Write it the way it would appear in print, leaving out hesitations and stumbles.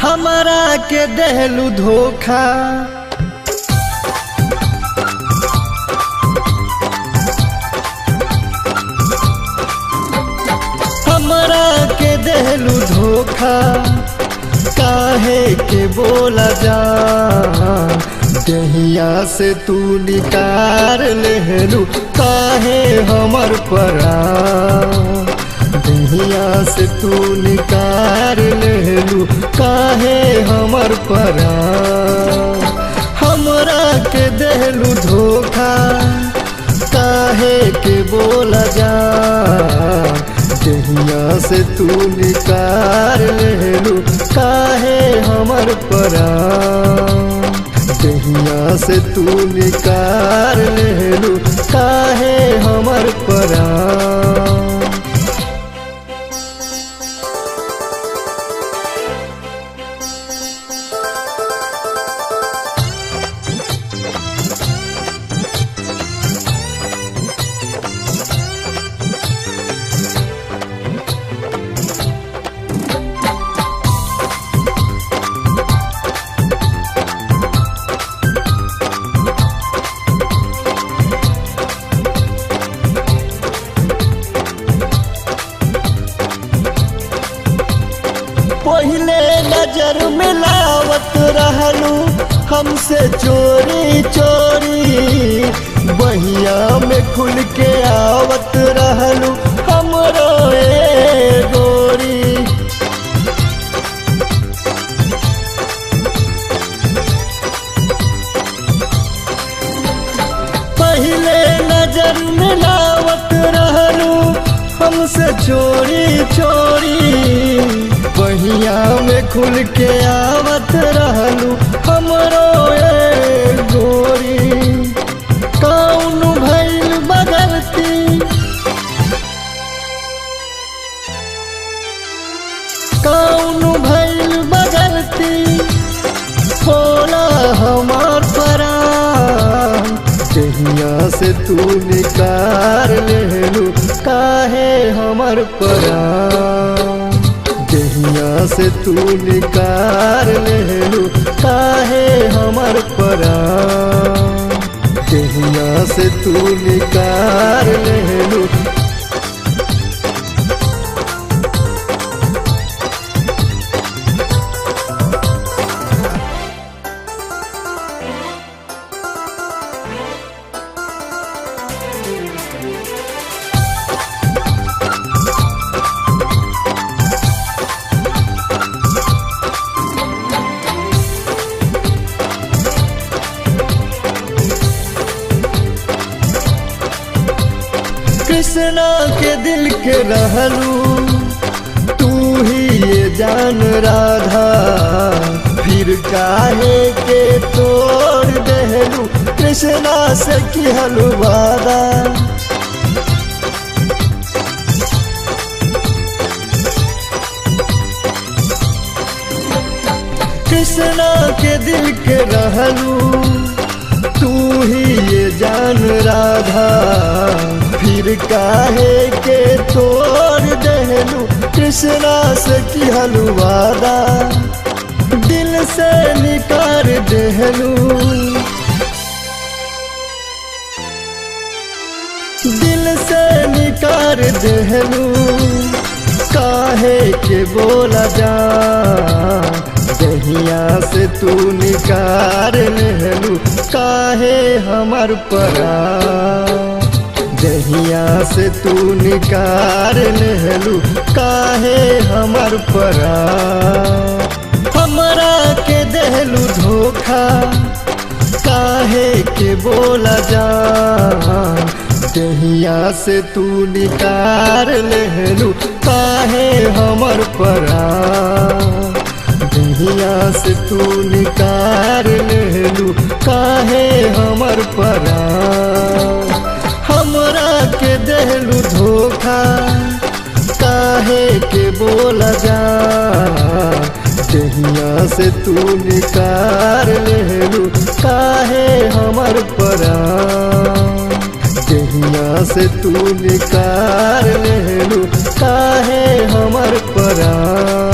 हमरा के देहलू धोखा। हमरा के देहलू धोखा, काहे के बोला जा दहिया से तू निकार लेहलू, काहे हमर परान दहिया से तू निकार लेहलू, काहे हमर परान। हमरा के देहलू धोखा, काहे के बोला जा दहिया से तू निकार लेहलू, काहे हमर परान दहिया से तू निकार लेहलू, काहे हमर परान। पहले नजर मिलावत रहलू हमसे चोरी चोरी, बहिया में खुल के आवत रहलू हमरो ए गोरी। पहले नजर मिलावत रहलू हमसे चोरी चोरी, बहिया में खुल के आवत रहलू हमरो ए गोरी। कौन भइल बगलती, कौन भइल बगलती, होला हमार परान दहिया से तू निकार लेहलू, काहे हमर परान दहिया से तू निकार लेहलू, काहे हमर परान दहिया से तू निकार लेहलू। कृष्णा के दिल के रहलू तू ही ये जान राधा, फिर काहे के तोड़ देहलू कृष्णा से किहलू वादा। कृष्णा के दिल के रहलू तू ही ये जान राधा, फिर काहे के तोड़ देहलू कृष्णा से किहलू वादा। दिल से निकार देहलू, दिल से निकार देहलू, काहे के बोला जा दहिया से तू निकार लेहलू, काहे हमर परान दहिया से तू निकार लेहलू, काहे हमर परान। हमरा के देहलू धोखा, काहे के बोला जा दहिया से तू निकार लेहलू, काहे हमर परान दहिया से तू निकार लेहलू, काहे हमर परान। हमरा के देहलू धोखा, काहे के बोला जा दहिया से तू निकार लेहलू, काहे हमर परान दहिया से तू निकार लेहलू, काहे हमर परान।